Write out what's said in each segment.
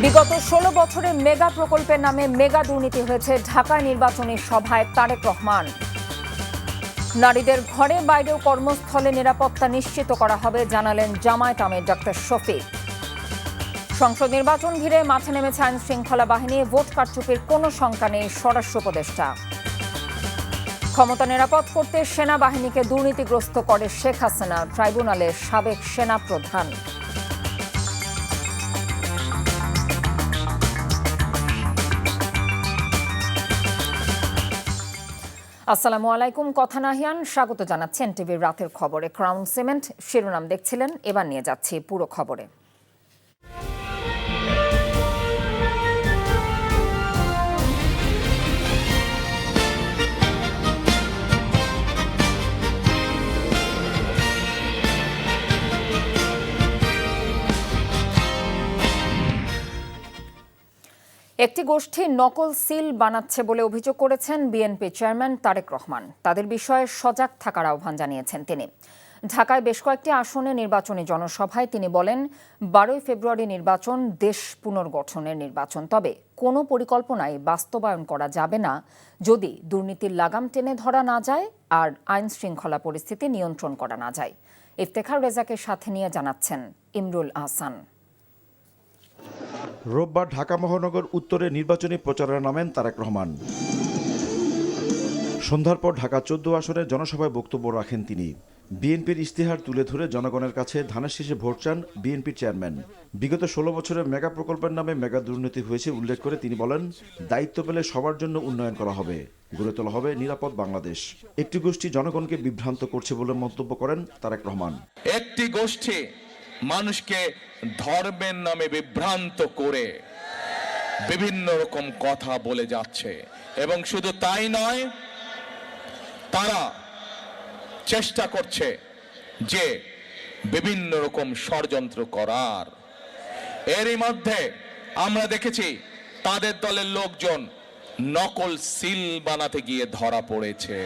বিগত ১৬ বছরে মেগা প্রকল্পের নামে মেগা দুর্নীতি হয়েছে ঢাকায় নির্বাচনী সভায় তারেক রহমান। নারীদের ঘরে বাইরেও কর্মস্থলে নিরাপত্তা নিশ্চিত করা হবে জানালেন জামায়াত আমির ডক্টর শফিক। সংসদ নির্বাচন ঘিরে মাঠে নেমেছে আইন শৃঙ্খলা বাহিনী, ভোট কারচুপির কোনো শঙ্কা নেই স্বরাষ্ট্র উপদেষ্টা। ক্ষমতা নিরাপদ করতে সেনাবাহিনীকে দুর্নীতিগ্রস্ত করে শেখ হাসিনা, ট্রাইব্যুনালের সাবেক সেনা প্রধান। আসসালামু আলাইকুম, কথা নাহিয়ান স্বাগত জানাচ্ছি এনটিভির রাতের খবরে। ক্রাউন সিমেন্ট শিরোনাম দেখছিলেন, এবার নিয়ে যাচ্ছি পুরো খবরে। একটি গোষ্ঠী নকল সিল বানাচ্ছে বলে অভিযোগ করেছেন বিএনপি চেয়ারম্যান তারেক রহমান। তাদের বিষয়ে সজাগ থাকার আহ্বান জানিয়েছেন তিনি। ঢাকায় বেশ কয়েকটি আসনে নির্বাচনী জনসভায় তিনি বলেন, ১২ই ফেব্রুয়ারি নির্বাচন দেশ পুনর্গঠনের নির্বাচন, তবে কোনো পরিকল্পনাই বাস্তবায়ন করা যাবে না যদি দুর্নীতির লাগাম টেনে ধরা না যায় আর আইন শৃঙ্খলা পরিস্থিতি নিয়ন্ত্রণ করা না যায়। ইফতেখার রেজাকে সাথে নিয়ে জানাচ্ছেন ইমরুল আহসান। রোববার ঢাকা মহানগর উত্তরে নির্বাচনী প্রচারে নামেন তারেক রহমান। সন্ধ্যার পর ঢাকা ১৪ আসনে জনসভায় বক্তব্য রাখেন তিনি। বিএনপির ইশতেহার তুলে ধরে জনগণের কাছে ধানের শীষে ভোট চান বিএনপির চেয়ারম্যান। বিগত ১৬ বছরে মেগা প্রকল্পের নামে মেগা দুর্নীতি হয়েছে উল্লেখ করে তিনি বলেন, দায়িত্ব পেলে সবার জন্য উন্নয়ন করা হবে, গড়ে তোলা হবে নিরাপদ বাংলাদেশ। একটি গোষ্ঠী জনগণকে বিভ্রান্ত করছে বলে মন্তব্য করেন তারেক রহমান। একটি গোষ্ঠী মানুষকে ধর্মের নামে বিভ্রান্ত করে বিভিন্ন রকম কথা বলে যাচ্ছে এবং শুধু তাই নয়, তারা চেষ্টা করছে যে বিভিন্ন রকম ষড়যন্ত্র করার। এরই মধ্যে আমরা দেখেছি তাদের দলের লোকজন নকল সিল বানাতে গিয়ে ধরা পড়েছে।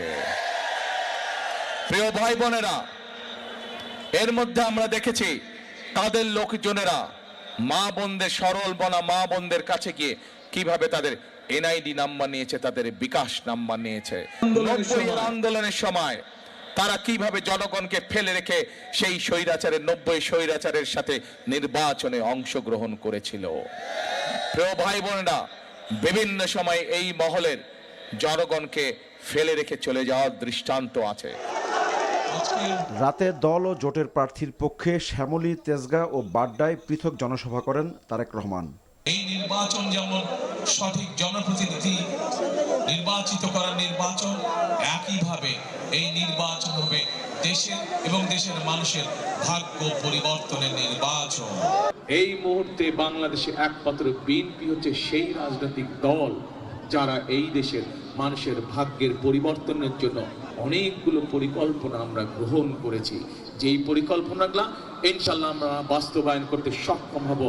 প্রিয় ভাই বোনেরা, এর মধ্যে আমরা দেখেছি তাদের লোকজনেরা মা বোনদের, সরল বনা মা বোনদের কাছে গিয়ে কিভাবে তাদের এনআইডি নাম্বার নিয়েছে, তাদের বিকাশ নাম্বার নিয়েছে। আন্দোলনের সময় তারা কিভাবে জনগণকে ফেলে রেখে সেই স্বৈরাচারের ৯০ স্বৈরাচারের সাথে নির্বাচনে অংশগ্রহণ করেছিল। প্রিয় ভাই বোনেরা, বিভিন্ন সময় এই মহলের জনগণকে ফেলে রেখে চলে যাওয়ার দৃষ্টান্ত আছে। রাতে দল ও জোটের প্রার্থীর পক্ষে শ্যামলী, তেজগাঁ ও বাড্ডায় পৃথক জনসভা করেন তারেক রহমান। এই নির্বাচন যেমন সঠিক জনপ্রতিনিধি নির্বাচিত করার নির্বাচন, একইভাবে এই নির্বাচন হবে দেশের এবং দেশের মানুষের ভাগ্য পরিবর্তনের নির্বাচন। এই মুহূর্তে বাংলাদেশে একমাত্র বিএনপি হচ্ছে সেই রাজনৈতিক দল যারা এই দেশের মানুষের ভাগ্যের পরিবর্তনের জন্য অনেকগুলো পরিকল্পনা আমরা গ্রহণ করেছি। যেই পরিকল্পনাগুলো ইনশাল্লাহ আমরা বাস্তবায়ন করতে সক্ষম হব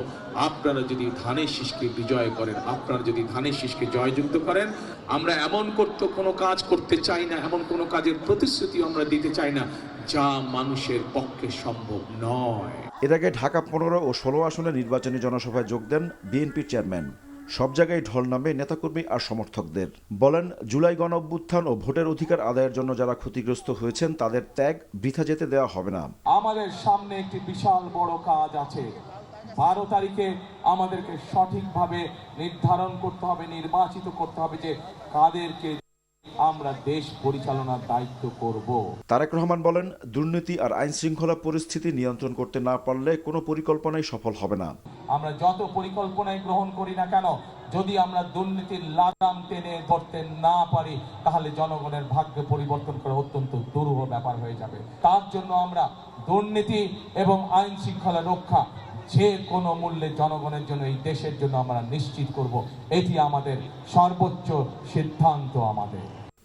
আপনারা যদি ধানের শীষকে বিজয় করেন, আপনারা যদি ধানের শীষকে জয়যুক্ত করেন। আমরা এমন কোনো কাজ করতে চাই না, এমন কোনো কাজের প্রতিশ্রুতি আমরা দিতে চাই না যা মানুষের পক্ষে সম্ভব নয়। এর আগে ঢাকা ১৫ ও ১৬ আসনে নির্বাচনী জনসভায় যোগ দেন বিএনপির চেয়ারম্যান। সব জায়গায় ঢল নামে নেতাকর্মী আর সমর্থকদের। বলেন, জুলাই গণ অভ্যুত্থান ও ভোটের অধিকার আদায়ের জন্য যারা ক্ষতিগ্রস্ত হয়েছেন তাদের ত্যাগ বৃথা যেতে দেওয়া হবে না। আমাদের সামনে একটি বিশাল বড় কাজ আছে। ১২ তারিখে আমাদেরকে সঠিকভাবে নির্ধারণ করতে হবে, নির্বাচিত করতে হবে যে কাদেরকে আমরা দেশ পরিচালনার দায়িত্ব করব। তারেক রহমান বলেন, দুর্নীতি আর আইন শৃঙ্খলা পরিস্থিতি নিয়ন্ত্রণ করতে না পারলে কোনো পরিকল্পনাই সফল হবে না। আমরা যত পরিকল্পনাই গ্রহণ করি না কেন, যদি আমরা দুর্নীতির লাগাম টেনে ধরতে না পারি তাহলে জনগণের ভাগ্য পরিবর্তন করা অত্যন্ত দুরূহ ব্যাপার হয়ে যাবে। তার জন্য আমরা দুর্নীতি এবং আইন শৃঙ্খলা রক্ষা যে কোনো মূল্যে জনগণের জন্য, এই দেশের জন্য আমরা নিশ্চিত করব। এটি আমাদের সর্বোচ্চ সিদ্ধান্ত। আমাদের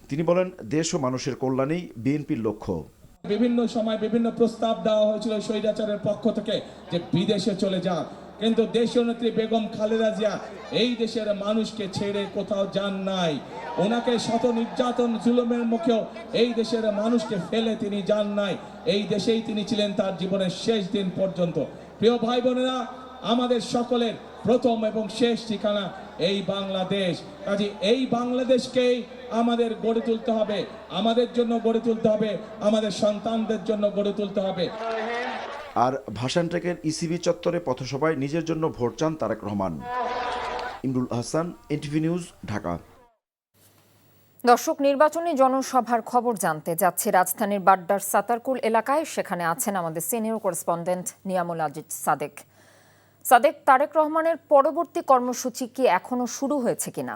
তিনি বলেন, দেশ ও মানুষের কল্যাণেই বিএনপির লক্ষ্য। বিভিন্ন সময় বিভিন্ন প্রস্তাব দেওয়া হয়েছিল স্বৈরাচারের পক্ষ থেকে যে বিদেশে চলে যান, কিন্তু দেশীয় নেত্রী বেগম খালেদা জিয়া এই দেশের মানুষকে ছেড়ে কোথাও যান নাই। ওনাকে শত নির্যাতন জুলুমের মুখেও এই দেশের মানুষকে ফেলে তিনি যান নাই। এই দেশেই তিনি ছিলেন তার জীবনের শেষ দিন পর্যন্ত। প্রিয় ভাই বোনেরা, আমাদের সকলের প্রথম এবং শেষ ঠিকানা এই বাংলাদেশ। কাজে এই বাংলাদেশকেই আমাদের গড়ে তুলতে হবে, আমাদের জন্য গড়ে তুলতে হবে, আমাদের সন্তানদের জন্য গড়ে তুলতে হবে। আর ভাসান ট্র্যাকের ইসিবি চত্বরে পথসভায় নিজের জন্য ভোট চান তারেক রহমান। Imrul Hasan, NTV news, Dhaka. দর্শক, নির্বাচনী জনসভার খবর জানতে যাচ্ছি রাজধানীর বাড্ডার সাতারকুল এলাকায়। সেখানে আছেন আমাদের সিনিয়র করেসপন্ডেন্ট নিয়ামুল আজিজ সাদেক। সাদেক, তারেক রহমানের পরবর্তী কর্মসূচি কি এখনো শুরু হয়েছে কিনা?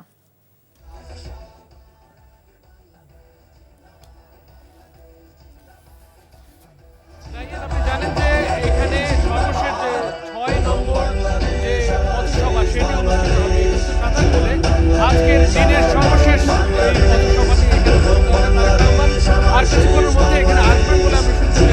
আপনি জানেন যে এখানে সর্বশেষ যে ৬ নম্বর যে পথসভা সেটি অনুষ্ঠিত হবে সাতারকুলে। আজকের দিনের সর্বশেষ এই পথসভাটি এখানে করতে হবে তারেক রহমান। আর কিছুক্ষণের মধ্যে এখানে আসবেন বলে আমি শুনছি।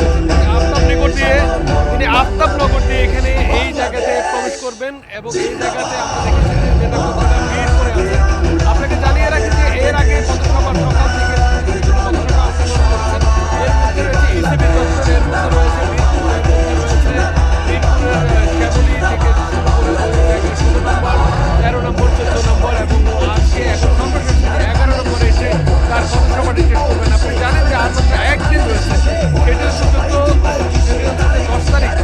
তিনি আফতাবনগর দিয়ে এখানে এই জায়গাতে প্রবেশ করবেন এবং এই জায়গাতে আমরা দেখেছি যে নেতাকর্মীরা ভিড় করে আছে। আপনাকে জানিয়ে রাখি যে এর আগে পথসভা সকাল থেকে পথসভা অংশগ্রহণ করেছেন। এর মধ্যে রয়েছে ইসিবি চত্বর, এর মধ্যে রয়েছে মিরপুর, এর মধ্যে রয়েছে মিরপুরের শ্যামলী থেকে শুরু করে 16 নম্বর, 13 নম্বর, 14 নম্বর এবং আজকে এখন সর্বশেষ 11 নম্বরে এসে তার পথসভাটি শেষ করবেন। আপনি জানেন যে আর মাত্র একদিন রয়েছে, সেটার সুযোগ্য 10 তারিখ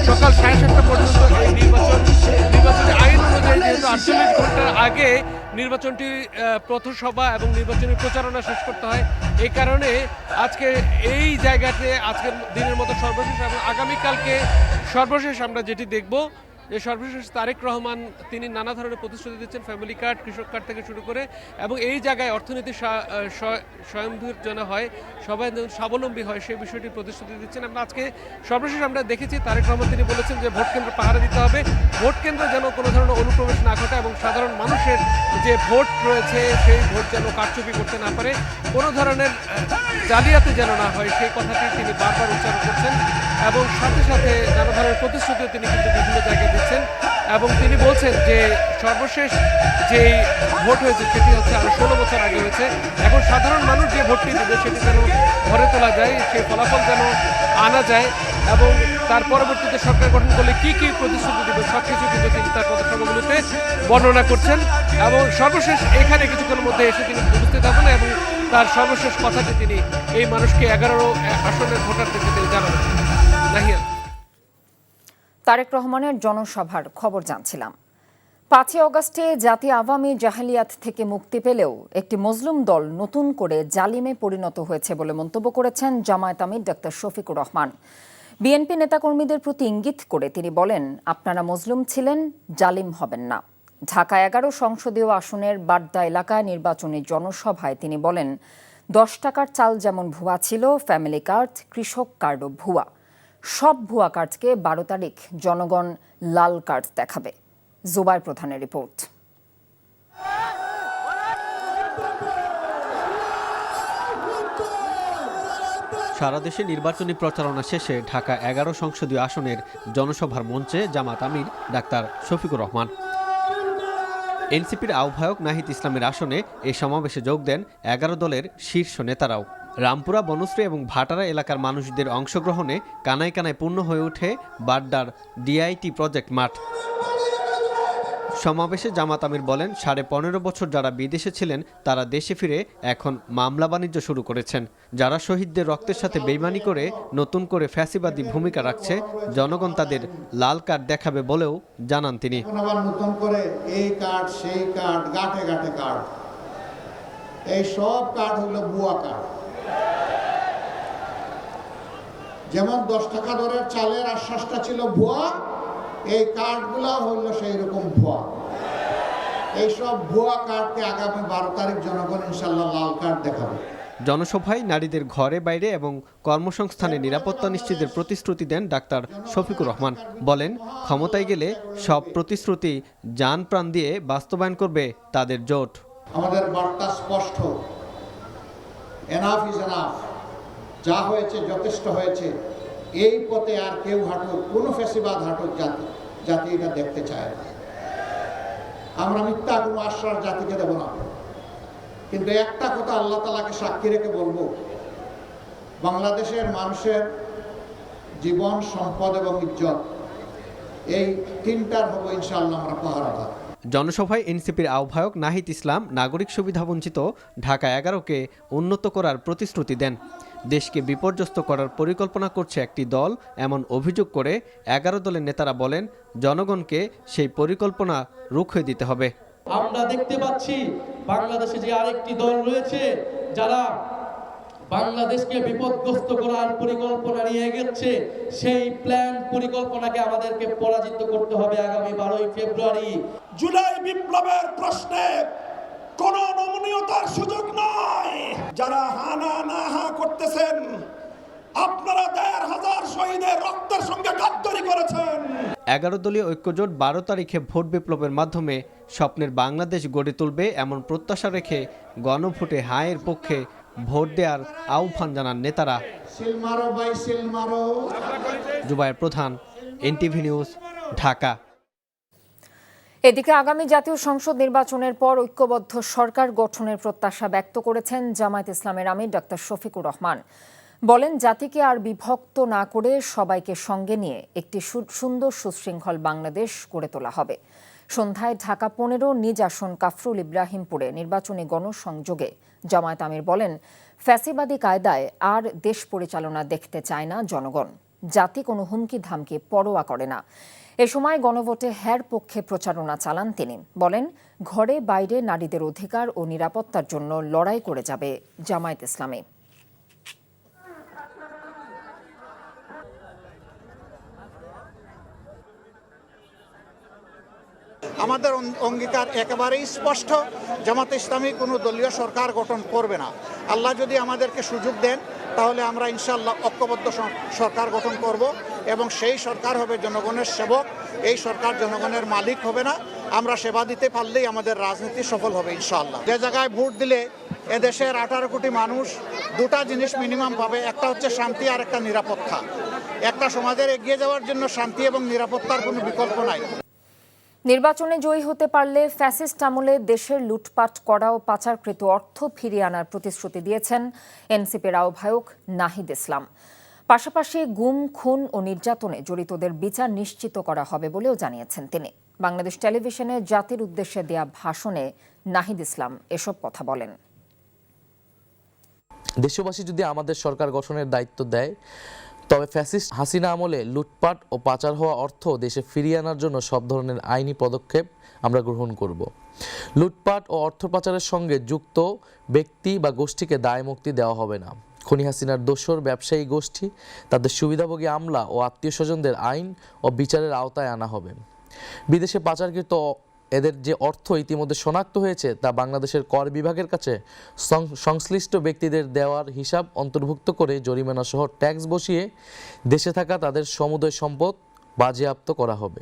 সকাল 7:30 পর্যন্ত এই নির্বাচনী আইন অনুযায়ী যেহেতু 48 ঘন্টার আগে নির্বাচনটি পথসভা এবং নির্বাচনী প্রচারণা শেষ করতে হয়, এই কারণে আজকে এই জায়গাতে আজকের দিনের মতো সর্বশেষ এবং আগামীকালকে সর্বশেষ আমরা যেটি দেখব যে সর্বশেষ তারেক রহমান তিনি নানা ধরনের প্রতিশ্রুতি দিচ্ছেন, ফ্যামিলি কার্ড, কৃষক কার্ড থেকে শুরু করে, এবং এই জায়গায় অর্থনীতি স্বয়ংভূর যেন হয়, সবাই যেন স্বাবলম্বী হয় সেই বিষয়টি প্রতিশ্রুতি দিচ্ছেন। আমরা আজকে সর্বশেষ আমরা দেখেছি তারেক রহমান তিনি বলেছেন যে ভোট কেন্দ্র পাহারা দিতে হবে, ভোট কেন্দ্রে যেন কোনো ধরনের অনুপ্রবেশ না ঘটে এবং সাধারণ মানুষের যে ভোট রয়েছে সেই ভোট যেন কারচুপি করতে না পারে, কোনো ধরনের জালিয়াতি যেন না হয় সেই কথাটি তিনি বারবার উচ্চারণ করছেন এবং সাথে সাথে নানা ধরনের প্রতিশ্রুতিও তিনি কিন্তু বিভিন্ন জায়গায় দিচ্ছেন। এবং তিনি বলছেন যে সর্বশেষ যেই ভোট হয়েছে সেটি হচ্ছে আরো 16 বছর আগে হয়েছে। এখন সাধারণ মানুষ যে ভোটটি দেবে সেটি যেন ঘরে তোলা যায়, সেই ফলাফল যেন আনা যায় এবং তার পরবর্তীতে সরকার গঠন করলে কি কি প্রতিশ্রুতি দেবে সবকিছু কিন্তু তিনি তার পথসভাগুলোতে বর্ণনা করছেন। এবং সর্বশেষ এখানে কিছুক্ষণের মধ্যে এসে তিনি উপস্থিত হবেন এবং তার সর্বশেষ কথাটি তিনি এই মানুষকে 11 আসনের ভোটারদেরকে তিনি জানাবেন। নাহিয়া, তারেক রহমানের জনসভার খবর জানছিলাম। 5 অগস্টে জাতি আওয়ামী জাহেলিয়াত থেকে মুক্তি পেলেও একটি মজলুম দল নতুন করে জালিমে পরিণত হয়েছে বলে মন্তব্য করেছেন জামায়াত আমির ডাক্তার শফিকুর রহমান। বিএনপি নেতাকর্মীদের প্রতি ইঙ্গিত করে তিনি বলেন, আপনারা মজলুম ছিলেন, জালিম হবেন না। ঢাকা 11 সংসদীয় আসনের বাড্ডা এলাকায় নির্বাচনী জনসভায় তিনি বলেন, 10 টাকার চাল যেমন ভুয়া ছিল, ফ্যামিলি কার্ড, কৃষক কার্ডও ভুয়া। সব ভুয়া কার্ডকে 12 তারিখ জনগণ লাল কার্ড দেখাবে। জুবাইর প্রধানের রিপোর্ট। সারা দেশে নির্বাচনী প্রচারণা শেষে ঢাকা 11 সংসদীয় আসনের জনসভার মঞ্চে জামাত আমির ডাক্তার শফিকুর রহমান। এনসিপির আহ্বায়ক নাহিদ ইসলামের আসনে এই সমাবেশে যোগ দেন 11 দলের শীর্ষ নেতারাও। রামপুরা, বনশ্রী এবং ভাটারা এলাকার মানুষদের অংশগ্রহণে কানায় কানায় পূর্ণ হয়ে ওঠে বাড্ডার ডিআইটি প্রজেক্ট মাঠ। সমাবেশে জামাত আমির বলেন, 15.5 বছর যারা বিদেশে ছিলেন তারা দেশে ফিরে এখন মামলা বাণিজ্য শুরু করেছেন। যারা শহীদদের রক্তের সাথে বেইমানি করে নতুন করে ফ্যাসিবাদী ভূমিকা রাখছে, জনগণ তাদের লাল কার্ড দেখাবে বলেও জানান তিনি। নতুন করে এই কার্ড, সেই কার্ড, গাঁটে গাঁটে কার্ড, এই সব কার্ড হলো ভুয়া কার্ড। যেমন 10 টাকা দরের চালের আশ্বাসটা ছিল ভুয়া, এই কার্ডগুলো হইল সেই রকম ভুয়া। এইসব ভুয়া কার্ডকে আগামী 12 তারিখ জনগণ ইনশাল্লাহ লাল কার্ড দেখাবে। জনসভায় নারীদের ঘরে বাইরে এবং কর্মসংস্থানে নিরাপত্তা নিশ্চিতের প্রতিশ্রুতি দেন ডাক্তার শফিকুর রহমান। বলেন, ক্ষমতায় গেলে সব প্রতিশ্রুতি জান প্রাণ দিয়ে বাস্তবায়ন করবে তাদের জোট। আমাদের বার্তা স্পষ্ট, এনাফ ইজ এনাফ, যা হয়েছে যথেষ্ট হয়েছে। এই পথে আর কেউ হাঁটুক, কোনো ফ্যাসিবাদ হাঁটুক জাতি এটা দেখতে চায় না। আমরা মিথ্যা কোনো আশ্বাস জাতিকে দেব না, কিন্তু একটা কথা আল্লাহ তাআলাকে সাক্ষী রেখে বলবো, বাংলাদেশের মানুষের জীবন, সম্পদ এবং ইজ্জত এই তিনটার হবো ইনশাআল্লাহ আমরা পাহারাদার। জনসভায় এনসিপির আহ্বায়ক নাহিদ ইসলাম নাগরিক সুবিধাবঞ্চিত ঢাকা 11কে উন্নত করার প্রতিশ্রুতি দেন। দেশকে বিপর্যস্ত করার পরিকল্পনা করছে একটি দল এমন অভিযোগ করে 11 দলের নেতারা বলেন জনগণকে সেই পরিকল্পনা রুখে দিতে হবে। আমরা দেখতে পাচ্ছি বাংলাদেশে যে আরেকটি দল রয়েছে যারা বাংলাদেশকে বিপদগ্রস্ত করার পরিকল্পনা নিয়ে এগোচ্ছে। সেই প্ল্যান পরিকল্পনাকে আমাদেরকে পরাজিত করতে হবে আগামী 12ই ফেব্রুয়ারি। জুলাই বিপ্লবের প্রশ্নে কোন নমনীয়তার সুযোগ নাই। যারা হানা না হা করতেছেন আপনারা 1,500 শহীদের রক্তের সঙ্গে গাদ্দারি করেছেন। 11 দলীয় ঐক্যজোট 12 তারিখে ভোট বিপ্লবের মাধ্যমে স্বপ্নের বাংলাদেশ গড়ে তুলবে এমন প্রত্যাশা রেখে গণভোটে হায়ের পক্ষে ভোট দেওয়ার আহ্বান জানান নেতারা। জুবায়ের প্রধান, এনটিভি নিউজ, ঢাকা। এদিকে আগামী জাতীয় সংসদ নির্বাচনের পর ঐক্যবদ্ধ সরকার গঠনের প্রত্যাশা ব্যক্ত করেছেন জামায়াত ইসলামের আমির ডাক্তার শফিকুর রহমান। বলেন জাতিকে আর বিভক্ত না করে সবাইকে সঙ্গে নিয়ে একটি সুন্দর সুশৃঙ্খল বাংলাদেশ গড়ে তোলা হবে। সন্ধ্যায় ঢাকা 15 নিজ আসন কাফরুল ইব্রাহিমপুরে নির্বাচনী গণসংযোগে জামায়াত আমির বলেন ফ্যাসিবাদী কায়দায় আর দেশ পরিচালনা দেখতে চায় না জনগণ। জাতি কোনো হুমকি ধামকি পরোয়া করে না। এ সময় গণভোটে হ্যার পক্ষে প্রচারণা চালান তিনি। বলেন ঘরে বাইরে নারীদের অধিকার ও নিরাপত্তার জন্য লড়াই করে যাবে জামায়াত ইসলামী। আমাদের অঙ্গীকার একেবারেই স্পষ্ট, জামাত ইসলামী কোনো দলীয় সরকার গঠন করবে না। আল্লাহ যদি আমাদেরকে সুযোগ দেন তাহলে আমরা ইনশাআল্লাহ ঐক্যবদ্ধ সরকার গঠন করব এবং সেই সরকার হবে জনগণের সেবক। এই সরকার জনগণের মালিক হবে না। আমরা সেবা দিতে পারলেই আমাদের রাজনীতি সফল হবে ইনশাআল্লাহ। যে জায়গায় ভোট দিলে এদেশের 18 কোটি মানুষ দুটা জিনিস মিনিমাম পাবে, একটা হচ্ছে শান্তি আর একটা নিরাপত্তা। একটা সমাজের এগিয়ে যাওয়ার জন্য শান্তি এবং নিরাপত্তার কোনো বিকল্প নাই। নির্বাচনে জয়ী হতে পারলে ফ্যাসিস্ট আমলে দেশের লুটপাট করা ও পাচারকৃত অর্থ ফিরিয়ে আনার প্রতিশ্রুতি দিয়েছেন এনসিপির আহ্বায়ক নাহিদ ইসলাম। পাশাপাশি গুম, খুন ও নির্যাতনে জড়িতদের বিচার নিশ্চিত করা হবে বলেও জানিয়েছেন তিনি। বাংলাদেশ টেলিভিশনে জাতির উদ্দেশ্যে দেয়া ভাষণে নাহিদ ইসলাম এসব কথা বলেন। দেশবাসী যদি আমাদের সরকার গঠনের দায়িত্ব দেয় তবে ফ্যাসিস্ট হাসিনা আমলে লুটপাট ও পাচার হওয়া অর্থ দেশে ফিরিয়ে আনার জন্য সব ধরনের আইনি পদক্ষেপ আমরা গ্রহণ করব। লুটপাট ও অর্থ পাচারের সঙ্গে যুক্ত ব্যক্তি বা গোষ্ঠীকে দায় মুক্তি দেওয়া হবে না। খুনি হাসিনার দোসর ব্যবসায়ী গোষ্ঠী, তাদের সুবিধাভোগী আমলা ও আত্মীয় স্বজনদের আইন ও বিচারের আওতায় আনা হবে। বিদেশে পাচারকৃত এদের যে অর্থ ইতিমধ্যে শনাক্ত হয়েছে তা বাংলাদেশের কর বিভাগের কাছে সংশ্লিষ্ট ব্যক্তিদের দেওয়ার হিসাব অন্তর্ভুক্ত করে জরিমানা সহ ট্যাক্স বসিয়ে দেশে থাকা তাদের সমুদয় সম্পদ বাজেয়াপ্ত করা হবে।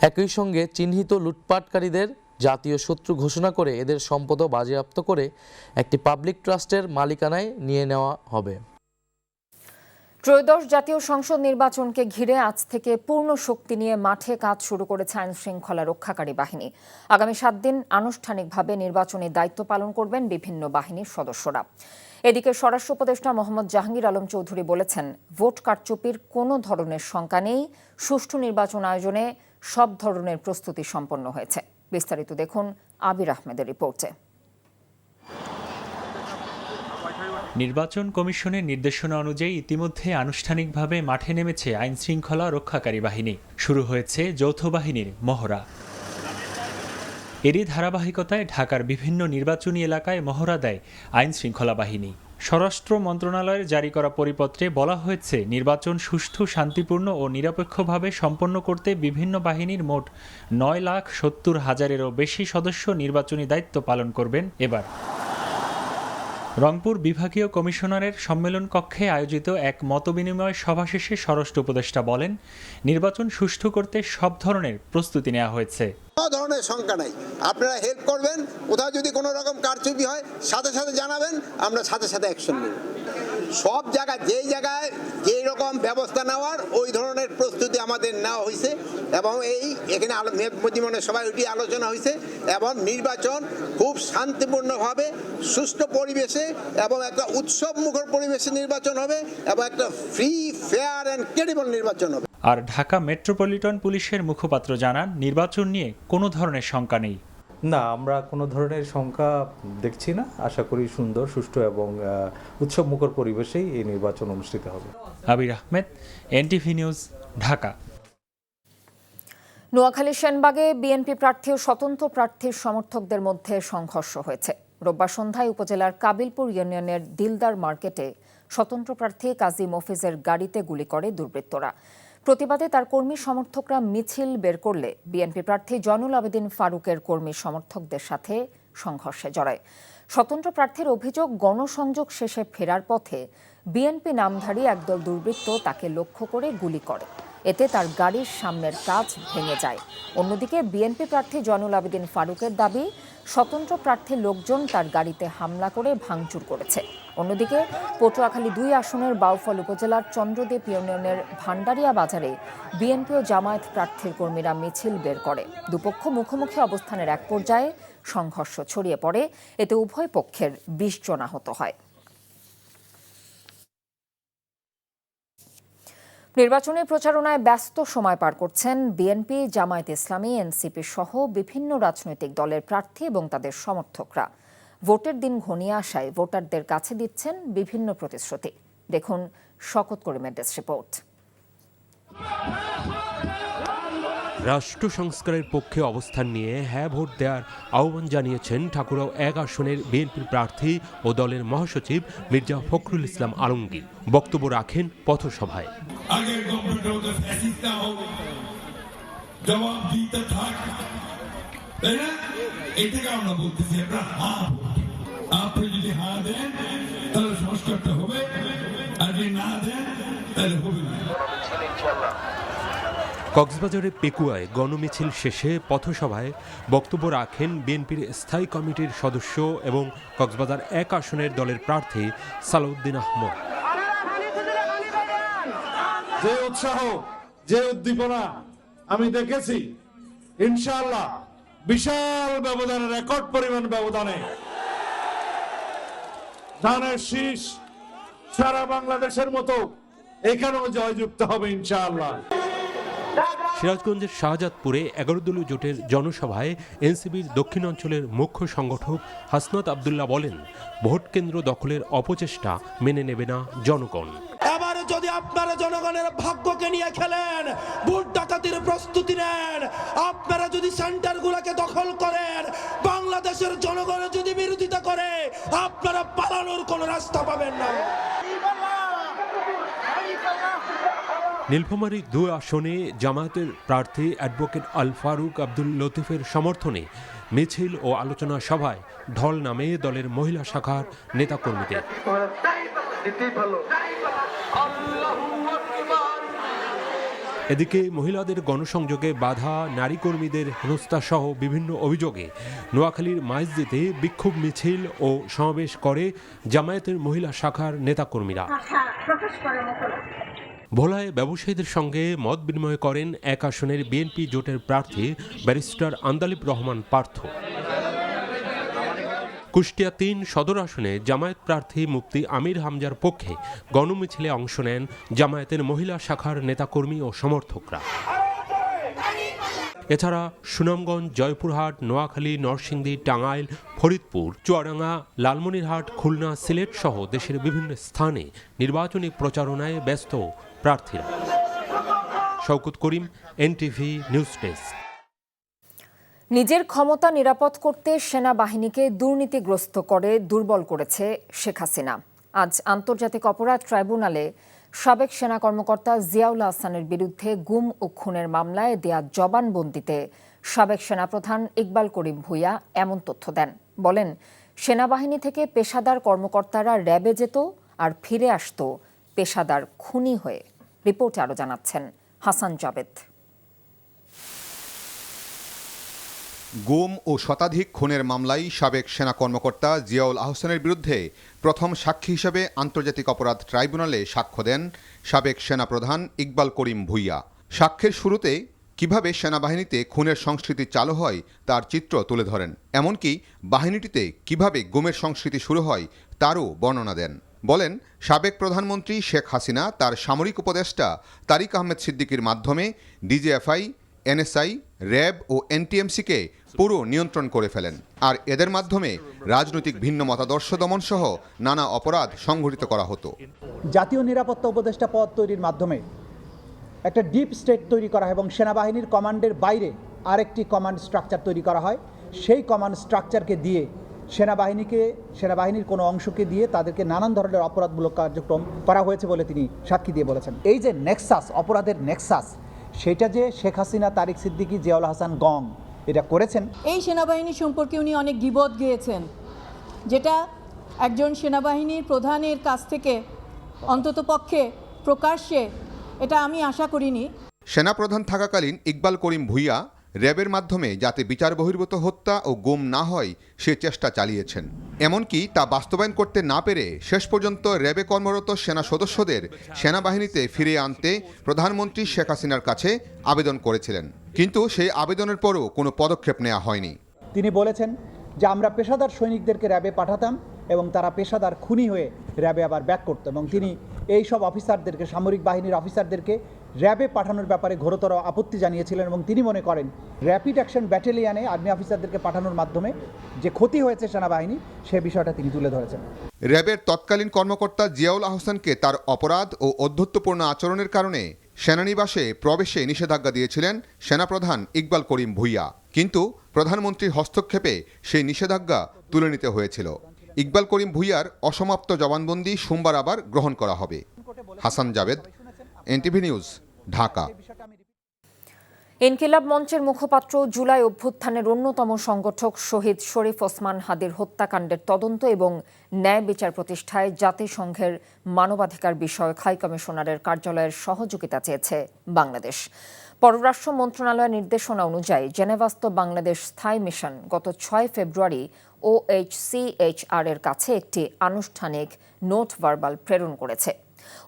একই সঙ্গে চিহ্নিত লুটপাটকারীদের জাতীয় শত্রু ঘোষণা করে এদের সম্পদও বাজেয়াপ্ত করে একটি পাবলিক ট্রাস্টের মালিকানায় নিয়ে নেওয়া হবে। ত্রয়োদশ জাতীয় সংসদ নির্বাচনকে ঘিরে আজ থেকে পূর্ণ শক্তি নিয়ে মাঠে কাজ শুরু করেছে আইন শৃঙ্খলা রক্ষাকারী বাহিনী। আগামী 7 দিন আনুষ্ঠানিকভাবে নির্বাচনী দায়িত্ব পালন করবেন বিভিন্ন বাহিনীর সদস্যরা। এদিকে স্বরাষ্ট্র উপদেষ্টা মোহাম্মদ জাহাঙ্গীর আলম চৌধুরী বলেছেন ভোট কারচুপির কোনো ধরনের শঙ্কা নেই। সুষ্ঠু নির্বাচন আয়োজনে সব ধরনের প্রস্তুতি সম্পন্ন হয়েছে। বিস্তারিত দেখুন আবির আহমেদের রিপোর্টে। নির্বাচন কমিশনের নির্দেশনা অনুযায়ী ইতিমধ্যে আনুষ্ঠানিকভাবে মাঠে নেমেছে আইন শৃঙ্খলা রক্ষাকারী বাহিনী। শুরু হয়েছে যৌথ বাহিনীর মহড়া। এরই ধারাবাহিকতায় ঢাকার বিভিন্ন নির্বাচনী এলাকায় মহড়া দেয় আইন শৃঙ্খলা বাহিনী। স্বরাষ্ট্র মন্ত্রণালয়ের জারি করা পরিপত্রে বলা হয়েছে নির্বাচন সুষ্ঠু, শান্তিপূর্ণ ও নিরপেক্ষভাবে সম্পন্ন করতে বিভিন্ন বাহিনীর মোট 9,70,000-এরও বেশি সদস্য নির্বাচনী দায়িত্ব পালন করবেন। এবার রংপুর বিভাগীয় কমিশনারের সম্মেলন কক্ষে আয়োজিত এক মতবিনিময় সভা শেষে স্বরাষ্ট্র উপদেষ্টা বলেন নির্বাচন সুষ্ঠু করতে সব ধরনের প্রস্তুতি নেওয়া হয়েছে। কোনো ধরনের শঙ্কা নাই, আপনারা হেল্প করবেন। কোথাও যদি কোনো রকম কারচুপি হয় সাথে সাথে জানাবেন, আমরা সাথে সাথে অ্যাকশন নেব। সব জায়গায় যেই জায়গায় যেই রকম ব্যবস্থা নেওয়ার ওই ধরনের প্রস্তুতি আমাদের নেওয়া হয়েছে এবং এখানে মধ্যমনের সবাই ওইটি আলোচনা হয়েছে এবং নির্বাচন খুব শান্তিপূর্ণভাবে সুষ্ঠু পরিবেশে এবং একটা উৎসব মুখর পরিবেশে নির্বাচন হবে এবং একটা ফ্রি, ফেয়ার অ্যান্ড ক্রেডিবল নির্বাচন হবে। আর ঢাকা মেট্রোপলিটন পুলিশের মুখপাত্র জানান, নির্বাচন নিয়ে কোনো ধরনের শঙ্কা নেই। না, আমরা কোনো ধরনের শঙ্কা দেখছি না। আশা করি সুন্দর, সুষ্ঠু এবং উৎসবমুখর পরিবেশেই এই নির্বাচন অনুষ্ঠিত হবে। Abir Ahmed, NTV news, Dhaka. নোয়াখালী সেনবাগে বিএনপি প্রার্থী ও স্বতন্ত্র প্রার্থীর সমর্থকদের মধ্যে সংঘর্ষ হয়েছে। রোববার সন্ধ্যায় উপজেলার কাবিলপুর ইউনিয়নের দিলদার মার্কেটে স্বতন্ত্র প্রার্থী কাজী মফিজের গাড়িতে গুলি করে দুর্বৃত্তরা। প্রতিবাদে তার কর্মী সমর্থকরা মিছিল বের করলে বিএনপি প্রার্থী জয়নুল আবেদিন ফারুকের কর্মী সমর্থকদের সাথে সংঘর্ষে জড়ায়। স্বতন্ত্র প্রার্থীর অভিযোগ, গণসংযোগ শেষে ফেরার পথে বিএনপি নামধারী একদল দুর্বৃত্ত তাকে লক্ষ্য করে গুলি করে। এতে তার গাড়ির সামনের কাচ ভেঙে যায়। অন্যদিকে বিএনপি প্রার্থী জয়নুল আবেদিন ফারুকের দাবি, স্বতন্ত্র প্রার্থীর লোকজন তার গাড়িতে হামলা করে ভাঙচুর করেছে। অন্যদিকে পটুয়াখালী 2 আসনের বাউফল উপজেলার চন্দ্রদ্বীপ ইউনিয়নের ভান্ডারিয়া বাজারে বিএনপি ও জামায়াত প্রার্থীর কর্মীরা মিছিল বের করে। দুপক্ষ মুখোমুখি অবস্থানের এক পর্যায়ে সংঘর্ষ ছড়িয়ে পড়ে। এতে উভয় পক্ষের 20 জন আহত হয়। নির্বাচনী প্রচারণায় ব্যস্ত সময় পার করছেন বিএনপি, জামায়াত ইসলামী, এনসিপি সহ বিভিন্ন রাজনৈতিক দলের প্রার্থী এবং তাদের সমর্থকরা। ভোটের দিন ঘনিয়ে আসায় ভোটারদের কাছে দিচ্ছেন বিভিন্ন প্রতিশ্রুতি। দেখুন শকত করিমের ডেস্ক রিপোর্ট। রাষ্ট্র সংস্কারের পক্ষে অবস্থান নিয়ে হ্যাঁ ভোট দেওয়ার আহ্বান জানিয়েছেন ঠাকুরগাঁও 1 আসনের বিএনপির প্রার্থী ও দলের মহাসচিব মির্জা ফখরুল ইসলাম আলমগীর। বক্তব্য রাখেন পথসভায়। আপনি যদি হ্যাঁ দেন তাহলে সংস্কারটা হবে, আর যদি না দেন তাহলে হবে না। কক্সবাজারের পেকুয়ায় গণমিছিল শেষে পথসভায় বক্তব্য রাখেন বিএনপির স্থায়ী কমিটির সদস্য এবং কক্সবাজার 1 আসনের দলের প্রার্থী সালাউদ্দিন আহমদ। যে উৎসাহ, যে উদ্দীপনা আমি দেখেছি, ইনশাআল্লাহ বিশাল ব্যবধানে, রেকর্ড পরিমাণ ব্যবধানে ধানের শীষ সারা বাংলাদেশের মতো এখানেও জয়যুক্ত হবে ইনশাআল্লাহ। সিরাজগঞ্জের শাহজাদপুরে 11 দলীয় জোটের জনসভায় এনসিপির দক্ষিণ অঞ্চলের মুখ্য সংগঠক হাসনাত আব্দুল্লাহ বলেন, ভোট কেন্দ্র দখলের অপচেষ্টা মেনে নেবে না জনগণ। এবারে যদি আপনারা জনগণের ভাগ্যকে নিয়ে খেলেন, ভোট ডাকাতির প্রস্তুতি নেন, আপনারা যদি সেন্টারগুলোকে দখল করেন, বাংলাদেশের জনগণ যদি বিরোধিতা করে, আপনারা পালানোর কোনো রাস্তা পাবেন না। নীলফামারী 2 আসনে জামায়াতের প্রার্থী অ্যাডভোকেট আল ফারুক আব্দুল লতিফের সমর্থনে মিছিল ও আলোচনা সভায় ঢল নামে দলের মহিলা শাখার নেতাকর্মীদের। এদিকে মহিলাদের গণসংযোগে বাধা, নারী কর্মীদের হেনস্থা সহ বিভিন্ন অভিযোগে নোয়াখালীর মাইজদিতে বিক্ষোভ মিছিল ও সমাবেশ করে জামায়াতের মহিলা শাখার নেতাকর্মীরা। ভোলায় ব্যবসায়ীদের সঙ্গে মত বিনিময় করেন 1 আসনের বিএনপি জোটের প্রার্থী ব্যারিস্টার আন্দালিব রহমান পার্থ। কুষ্টিয়া 3 সদর আসনে জামায়াত প্রার্থী মুফতি আমির হামজার পক্ষে গণমিছিলে অংশ নেন জামায়াতের মহিলা শাখার নেতাকর্মী ও সমর্থকরা। এছাড়া সুনামগঞ্জ, জয়পুরহাট, নোয়াখালী, নরসিংদী, টাঙ্গাইল, ফরিদপুর, চুয়াডাঙ্গা, লালমনিরহাট, খুলনা, সিলেট সহ দেশের বিভিন্ন স্থানে নির্বাচনী প্রচারণায় ব্যস্ত প্রার্থীরা। শওকত করিম, NTV নিউজ ডেস্ক। নিজের ক্ষমতা নিরাপদ করতে সেনাবাহিনীকে দুর্নীতিগ্রস্ত করে দুর্বল করেছে শেখ হাসিনা। আজ আন্তর্জাতিক অপরাধ ট্রাইব্যুনালে সাবেক সেনা কর্মকর্তা জিয়াউল হাসানের বিরুদ্ধে গুম ও খুনের মামলায় দেয়া জবানবন্দিতে সাবেক সেনাপ্রধান ইকবাল করিম ভূঁইয়া এমন তথ্য দেন। বলেন, সেনাবাহিনী থেকে পেশাদার কর্মকর্তারা র্যাবে যেত আর ফিরে আসত পেশাদার খুনি হয়ে। রিপোর্টে আরও জানাচ্ছেন হাসান জাবেদ। গুম ও শতাধিক খুনের মামলায় সাবেক সেনা কর্মকর্তা জিয়াউল আহসানের বিরুদ্ধে প্রথম সাক্ষী হিসেবে আন্তর্জাতিক অপরাধ ট্রাইব্যুনালে সাক্ষ্য দেন সাবেক সেনাপ্রধান ইকবাল করিম ভূঁইয়া। সাক্ষ্যের শুরুতে কিভাবে সেনাবাহিনীতে খুনের সংস্কৃতি চালু হয় তার চিত্র তুলে ধরেন। এমনকি বাহিনীটিতে কিভাবে গুমের সংস্কৃতি শুরু হয় তারও বর্ণনা দেন। বলেন, সাবেক প্রধানমন্ত্রী শেখ হাসিনা তার সামরিক উপদেষ্টা তারিক আহমেদ সিদ্দিকীর মাধ্যমে ডিজিএফআই, এনএসআই, র্যাব ও এনটিএমসিকে পুরো নিয়ন্ত্রণ করে ফেলেন। আর এদের মাধ্যমে রাজনৈতিক ভিন্ন মতাদর্শ দমন সহ নানা অপরাধ সংঘটিত করা হতো। জাতীয় নিরাপত্তা উপদেষ্টা পদ তৈরির মাধ্যমে একটা ডিপ স্টেট তৈরি করা হয় এবং সেনাবাহিনীর কমান্ডের বাইরে আরেকটি কমান্ড স্ট্রাকচার তৈরি করা হয়। সেই কমান্ড স্ট্রাকচারকে দিয়ে সেনাবাহিনীর কোনো অংশকে দিয়ে তাদেরকে নানান ধরনের অপরাধমূলক কার্যক্রম করা হয়েছে বলে তিনি সাক্ষী দিয়ে বলেছেন। এই যে নেক্সাস, অপরাধের নেক্সাস, সেটা যে শেখ হাসিনা, তারিক সিদ্দিকী, জিয়াউল হাসান গং এটা করেছেন। এই সেনাবাহিনী সম্পর্কে উনি অনেক গীবত গেয়েছেন, যেটা একজন সেনাবাহিনীর প্রধানের কাছ থেকে অন্ততপক্ষে প্রকাশ্যে এটা আমি আশা করিনি। সেনাপ্রধান থাকাকালীন ইকবাল করিম ভূঁইয়া র্যাবের মাধ্যমে যাতে বিচার বহির্ভূত হত্যা ও গুম না হয় সে চেষ্টা চালিয়েছেন। এমনকি তা বাস্তবায়ন করতে না পেরে শেষ পর্যন্ত র্যাবে কর্মরত সেনা সদস্যদের সেনাবাহিনীতে ফিরিয়ে আনতে প্রধানমন্ত্রী শেখ হাসিনার কাছে আবেদন করেছিলেন, কিন্তু সেই আবেদনের পরও কোনো পদক্ষেপ নেওয়া হয়নি। তিনি বলেছেন যে আমরা পেশাদার সৈনিকদেরকে র্যাবে পাঠাতাম এবং তারা পেশাদার খুনি হয়ে র্যাবে আবার ব্যাক করত, এবং তিনি এই সব অফিসারদেরকে, সামরিক বাহিনীর অফিসারদেরকে র্যাবে পাঠানোর ব্যাপারে ঘোরতর আপত্তি জানিয়েছিলেন এবং তিনি মনে করেন র্যাপিড অ্যাকশন ব্যাটালিয়নে আর্মি অফিসারদেরকে পাঠানোর মাধ্যমে যে ক্ষতি হয়েছে সেনাবাহিনী, সে বিষয়টা তিনি তুলে ধরেছেন। র্যাবের তৎকালীন কর্মকর্তা জিয়াউল আহসানকে তার অপরাধ ও অধ্যত্বপূর্ণ আচরণের কারণে সেনানিবাসে প্রবেশে নিষেধাজ্ঞা দিয়েছিলেন সেনাপ্রধান ইকবাল করিম ভূঁইয়া, কিন্তু প্রধানমন্ত্রীর হস্তক্ষেপে সেই নিষেধাজ্ঞা তুলে নিতে হয়েছিল। ইকবাল করিম ভূঁইয়ার অসমাপ্ত জবানবন্দি সোমবার আবার গ্রহণ করা হবে। Hasan Javed, NTV news, Dhaka. ইনকিলাব মঞ্চের মুখপাত্র জুলাই অভ্যুত্থানের অন্যতম সংগঠক শহীদ শরীফ ওসমান হাদির হত্যাকাণ্ডের তদন্ত এবং ন্যায় বিচার প্রতিষ্ঠায় জাতিসংঘের মানবাধিকার বিষয়ক হাই কমিশনারের কার্যালয়ের সহযোগিতা চেয়েছে বাংলাদেশ। পররাষ্ট্র মন্ত্রণালয়ের নির্দেশনা অনুযায়ী জেনেভাস্থ বাংলাদেশ স্থায়ী মিশন গত 6 ফেব্রুয়ারি OHCHR এর কাছে একটি আনুষ্ঠানিক নোট ভার্বাল প্রেরণ করেছে।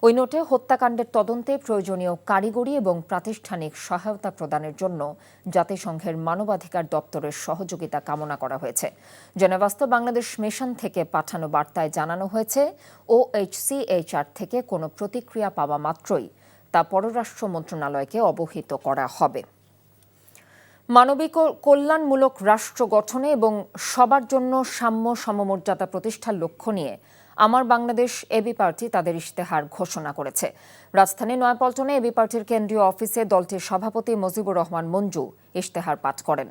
ওই নোটে হত্যাকাণ্ডের তদন্তে প্রয়োজনীয় কারিগরি এবং প্রাতিষ্ঠানিক সহায়তা প্রদানের জন্য জাতিসংঘের মানবাধিকার দপ্তরের সহযোগিতা কামনা করা হয়েছে। জেনেভাস্থ বাংলাদেশ মিশন থেকে পাঠানো বার্তায় জানানো হয়েছে, OHCHR থেকে কোনো প্রতিক্রিয়া পাওয়া মাত্রই তা পররাষ্ট্র মন্ত্রণালয়কে অবহিত করা হবে। মানবিক কল্যাণমূলক রাষ্ট্র গঠনে এবং সবার জন্য সাম্য সমমর্যাদা প্রতিষ্ঠার লক্ষ্য নিয়ে আমার বাংলাদেশ এবি পার্টি তাদের ইশতেহার ঘোষণা করেছে। রাজধানীর নয়াপল্টনে এবি পার্টির কেন্দ্রীয় অফিসে দলটির সভাপতি মুজিবুর রহমান মঞ্জু ইশতেহার পাঠ করেন।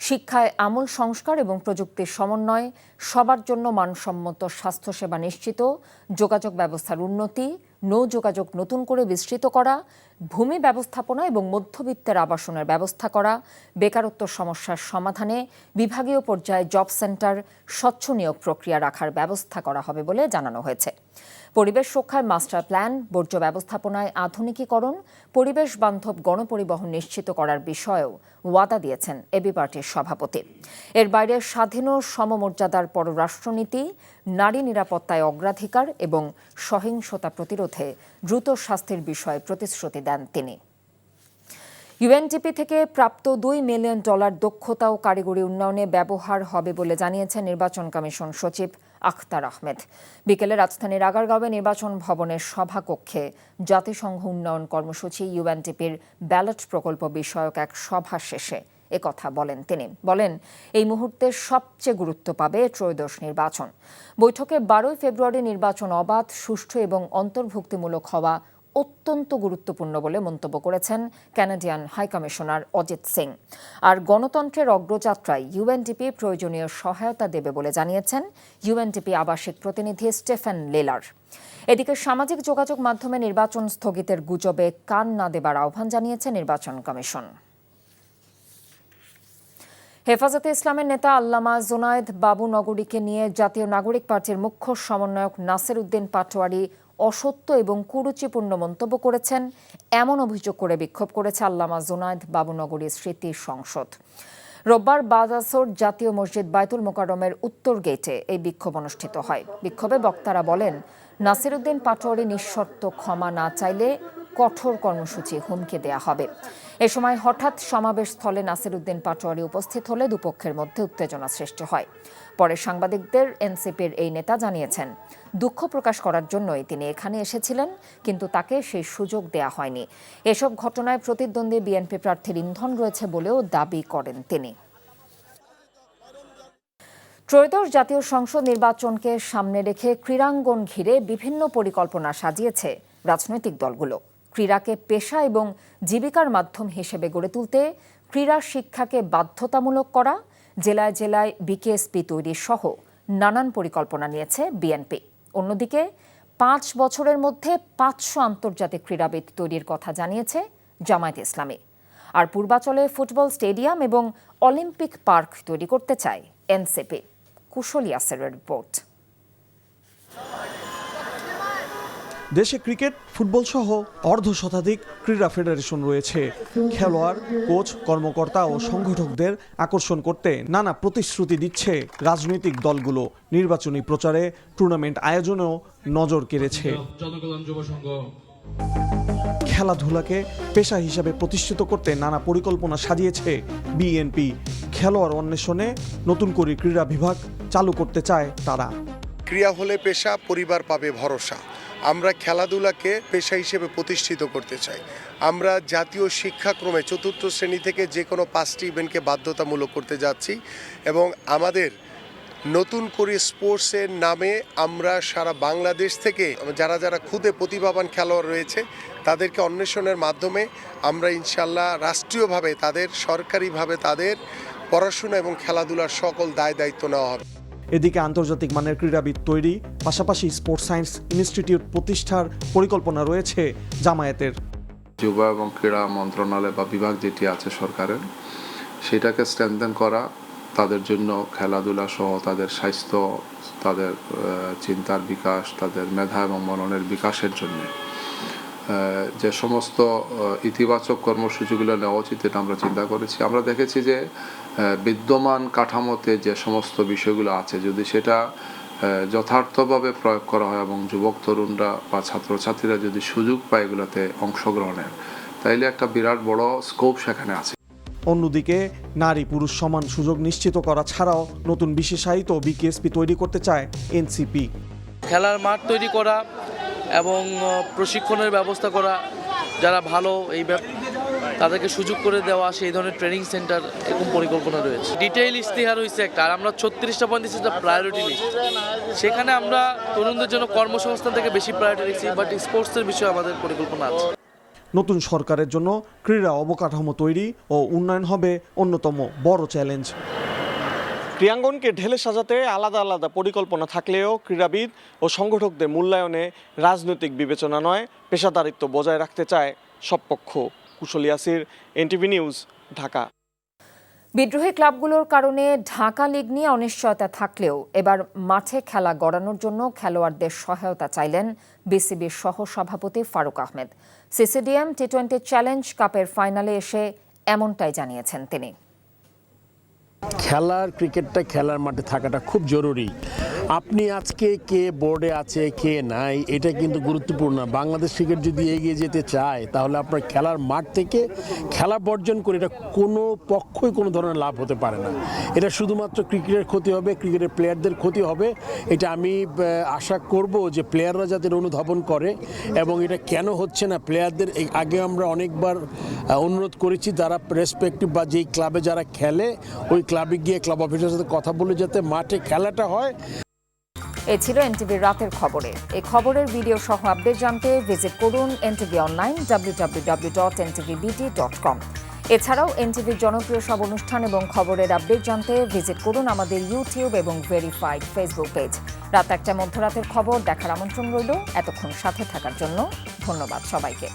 শিক্ষায় আমূল সংস্কার এবং প্রযুক্তির সমন্বয়, সবার জন্য মানসম্মত স্বাস্থ্যসেবা নিশ্চিত, যোগাযোগ ব্যবস্থার উন্নতি, নৌ যোগাযোগ নতুন করে বিস্তৃত করা, ভূমি ব্যবস্থাপনা এবং মধ্যবিত্তের আবাসনের ব্যবস্থা করা, বেকারত্ব সমস্যার সমাধানে বিভাগীয় পর্যায়ে জব সেন্টার, স্বচ্ছ নিয়োগ প্রক্রিয়া রাখার ব্যবস্থা করা হবে বলে জানানো হয়েছে। পরিবেশ রক্ষায় মাস্টার প্ল্যান, বর্জ্য ব্যবস্থাপনায় আধুনিকীকরণ, পরিবেশ বান্ধব গণপরিবহন নিশ্চিত করার বিষয়েও ওয়াদা দিয়েছেন এবি পার্টির সভাপতি। এর বাইরে স্বাধীন ও সমমর্যাদার পররাষ্ট্রনীতি, নারী নিরাপত্তায় অগ্রাধিকার এবং সহিংসতা প্রতিরোধে দ্রুত শাস্তির বিষয়ে প্রতিশ্রুতি দেন তিনি। ইউএনডিপি থেকে প্রাপ্ত $2 মিলিয়ন দক্ষতা ও কারিগরি উন্নয়নে ব্যবহার হবে বলে জানিয়েছেন নির্বাচন কমিশন সচিব আখতার আহমেদ। বিকেলে রাজধানীর আগারগাঁওয়ে নির্বাচন ভবনের সভাকক্ষে জাতিসংঘ উন্নয়ন কর্মসূচি ইউএনডিপির ব্যালট প্রকল্প বিষয়ক এক সভা শেষে একথা বলেন তিনি। বলেন, এই মুহূর্তে সবচেয়ে গুরুত্ব পাবে ত্রয়োদশ নির্বাচন। বৈঠকে 12 ফেব্রুয়ারি নির্বাচন অবাধ, সুষ্ঠু এবং অন্তর্ভুক্তিমূলক হওয়া অত্যন্ত গুরুত্বপূর্ণ বলে মন্তব্য করেছেন কানাডিয়ান হাইকমিশনার অজিত সিং। আর গণতন্ত্রের অগ্রযাত্রায় ইউএনডিপি প্রয়োজনীয় সহায়তা দেবে বলে জানিয়েছেন ইউএনডিপি আবাসিক প্রতিনিধি স্টেফেন লেলার। এদিকে সামাজিক যোগাযোগ মাধ্যমে নির্বাচন স্থগিতের গুজবে কান না দেবার আহ্বান জানিয়েছে নির্বাচন কমিশন। হেফাজতে ইসলামের নেতা আল্লামা জুনায়েদ বাবু নগরীকে নিয়ে জাতীয় নাগরিক পার্টির মুখ্য সমন্বয়ক নাসির উদ্দিন পাটোয়ারি অসত্য এবং কুরুচিপূর্ণ মন্তব্য করেছেন, এমন অভিযোগ করে বিক্ষোভ করেছে আল্লামা জুনায়েদ বাবুনগরী স্মৃতি সংসদ। রোববার বাদ আসর জাতীয় মসজিদ বায়তুল মোকাররমের উত্তর গেটে এই বিক্ষোভ অনুষ্ঠিত হয়। বিক্ষোভে বক্তারা বলেন, নাসির উদ্দিন পাটোয়ারি নিঃশর্ত ক্ষমা না চাইলে কঠোর কর্মসূচি হুমকি দেয়া হবে। এ সময় হঠাৎ সমাবেশ স্থলে নাসিরউদ্দিন পাটোয়ারি উপস্থিত হলে দুপক্ষের মধ্যে উত্তেজনা সৃষ্টি হয়। পরে সাংবাদিকদের এনসিপির এই নেতা জানিয়েছেন, দুঃখ প্রকাশ করার জন্যই তিনি এখানে এসেছিলেন, কিন্তু তাকে সেই সুযোগ দেয়া হয়নি। এসব ঘটনায় প্রতিদ্বন্দ্বী বিএনপি প্রার্থীর ইন্ধন রয়েছে বলেও দাবি করেন তিনি। ত্রয়োদশ জাতীয় সংসদ নির্বাচনকে সামনে রেখে ক্রীড়াঙ্গন ঘিরে বিভিন্ন পরিকল্পনা সাজিয়েছে রাজনৈতিক দলগুলো। ক্রীড়াকে পেশা এবং জীবিকার মাধ্যম হিসেবে গড়ে তুলতে ক্রীড়া শিক্ষাকে বাধ্যতামূলক করা, জেলায় জেলায় বিকেএসপি তৈরি সহ নানান পরিকল্পনা নিয়েছে বিএনপি। অন্যদিকে 5 বছরের মধ্যে 500 আন্তর্জাতিক ক্রীড়াবিদ তৈরির কথা জানিয়েছে জামায়াতে ইসলামী। আর পূর্বাচলে ফুটবল স্টেডিয়াম এবং অলিম্পিক পার্ক তৈরি করতে চায় এনসিপি। কুশল ইয়াসেরের রিপোর্ট। দেশে ক্রিকেট, ফুটবল সহ অর্ধশতাধিক ক্রীড়া ফেডারেশন রয়েছে। খেলোয়াড়, কোচ, কর্মকর্তা ও সংগঠকদের আকর্ষণ করতে নানা প্রতিশ্রুতি দিচ্ছে রাজনৈতিক দলগুলো। নির্বাচনী প্রচারে টুর্নামেন্ট আয়োজনেও নজর কেড়েছে। খেলাধুলাকে পেশা হিসাবে প্রতিষ্ঠিত করতে নানা পরিকল্পনা সাজিয়েছে বিএনপি। খেলোয়াড় অন্বেষণে নতুন করে ক্রীড়া বিভাগ চালু করতে চায় তারা। ক্রীড়া হলে পেশা, পরিবার পাবে ভরসা। আমরা খেলাধুলাকে পেশা হিসেবে প্রতিষ্ঠিত করতে চাই। আমরা জাতীয় শিক্ষাক্রমে 4র্থ শ্রেণী থেকে যে কোনো 5টি ইভেন্টকে বাধ্যতামূলক করতে যাচ্ছি এবং আমাদের নতুন করে স্পোর্টসের নামে আমরা সারা বাংলাদেশ থেকে যারা যারা খুদে প্রতিভাবান খেলোয়াড় রয়েছে তাদেরকে অন্বেষণের মাধ্যমে আমরা ইনশাল্লাহ রাষ্ট্রীয়ভাবে তাদের, সরকারিভাবে তাদের পড়াশোনা এবং খেলাধুলার সকল দায় দায়িত্ব নেওয়া হবে। এদিকে আন্তর্জাতিক মানের ক্রীড়াবিদ তৈরি, পাশাপাশি স্পোর্টস সায়েন্স ইনস্টিটিউট প্রতিষ্ঠার পরিকল্পনা রয়েছে জামায়াতের। যুব এবং ক্রীড়া মন্ত্রণালয় বা বিভাগ যেটি আছে সরকারের, সেটাকে স্ট্রেংথেন করা, তাদের জন্য খেলাধুলা সহ তাদের স্বাস্থ্য, তাদের চিন্তার বিকাশ, তাদের মেধা এবং মননের বিকাশের জন্য যে সমস্ত ইতিবাচক কর্মসূচিগুলো নেওয়া উচিত এটা আমরা চিন্তা করেছি। আমরা দেখেছি যে বিদ্যমান কাঠামোতে যে সমস্ত বিষয়গুলো আছে, যদি সেটা যথার্থভাবে প্রয়োগ করা হয় এবং যুবক তরুণরা বা ছাত্রছাত্রীরা যদি সুযোগ পায় এগুলোতে অংশগ্রহণের, তাইলে একটা বিরাট বড় স্কোপ সেখানে আছে। অন্যদিকে নারী পুরুষ সমান সুযোগ নিশ্চিত করা ছাড়াও নতুন বিশেষায়িত বিকেএসপি তৈরি করতে চায় এনসিপি। খেলার মাঠ তৈরি করা এবং প্রশিক্ষণের ব্যবস্থা করা, যারা ভালো তাদেরকে সুযোগ করে দেওয়া, সেই ধরনের ট্রেনিং সেন্টার, এরকম পরিকল্পনা রয়েছে। ডিটেইল ইশতেহার হয়েছে একটা, আর আমরা 36টা পয়েন্ট দিচ্ছি প্রায়োরিটি লিস্ট। সেখানে আমরা তরুণদের জন্য কর্মসংস্থান থেকে বেশি প্রায়োরিটি দিচ্ছি, বাট স্পোর্টসের বিষয়ে আমাদের পরিকল্পনা আছে। নতুন সরকারের জন্য ক্রীড়া অবকাঠামো তৈরি ও উন্নয়ন হবে অন্যতম বড় চ্যালেঞ্জ। ক্রীড়াঙ্গনকে ঢেলে সাজাতে আলাদা আলাদা পরিকল্পনা থাকলেও ক্রীড়াবিদ ও সংগঠকদের মূল্যায়নে রাজনৈতিক বিবেচনা নয়, পেশাদারিত্ব বজায় রাখতে চায় সব পক্ষ। কুশল ইয়াসির, এনটিভি নিউজ, ঢাকা। বিদ্রোহী ক্লাবগুলোর কারণে ঢাকা লিগ নিয়ে অনিশ্চয়তা থাকলেও এবার মাঠে খেলা গড়ানোর জন্য খেলোয়াড়দের সহায়তা চাইলেন বিসিবির সহসভাপতি ফারুক আহমেদ। সিসিডিএম টি20 চ্যালেঞ্জ কাপের ফাইনালে এসে এমনটাই জানিয়েছেন তিনি। খেলার ক্রিকেটটা খেলার মাঠে থাকাটা খুব জরুরি। আপনি আজকে কে বোর্ডে আছে কে নাই এটা কিন্তু গুরুত্বপূর্ণ। বাংলাদেশ ক্রিকেট যদি এগিয়ে যেতে চায় তাহলে আপনার খেলার মাঠ থেকে খেলা বর্জন করে এটা কোনো পক্ষই কোনো ধরনের লাভ হতে পারে না। এটা শুধুমাত্র ক্রিকেটের ক্ষতি হবে, ক্রিকেটের প্লেয়ারদের ক্ষতি হবে। এটা আমি আশা করব যে প্লেয়াররা যাতে অনুধাবন করে এবং এটা কেন হচ্ছে না, প্লেয়ারদের আগে আমরা অনেকবার অনুরোধ করেছি তারা রেসপেক্টিভ বা যেই ক্লাবে যারা খেলে ওই ক্লাবে গিয়ে ক্লাব অফিসারের সাথে কথা বলে যাতে মাঠে খেলাটা হয়। এ ছিল এনটিভির রাতের খবরে। এই খবরের ভিডিও সহ আপডেট জানতে ভিজিট করুন এনটিভি অনলাইন www.ntvbt.com। এছাড়াও এনটিভির জনপ্রিয় সব অনুষ্ঠান এবং খবরের আপডেট জানতে ভিজিট করুন আমাদের ইউটিউব এবং ভেরিফাইড ফেসবুক পেজ। রাত 1টায় মধ্যরাতের খবর দেখার আমন্ত্রণ রইল। এতক্ষণ সাথে থাকার জন্য ধন্যবাদ সবাইকে।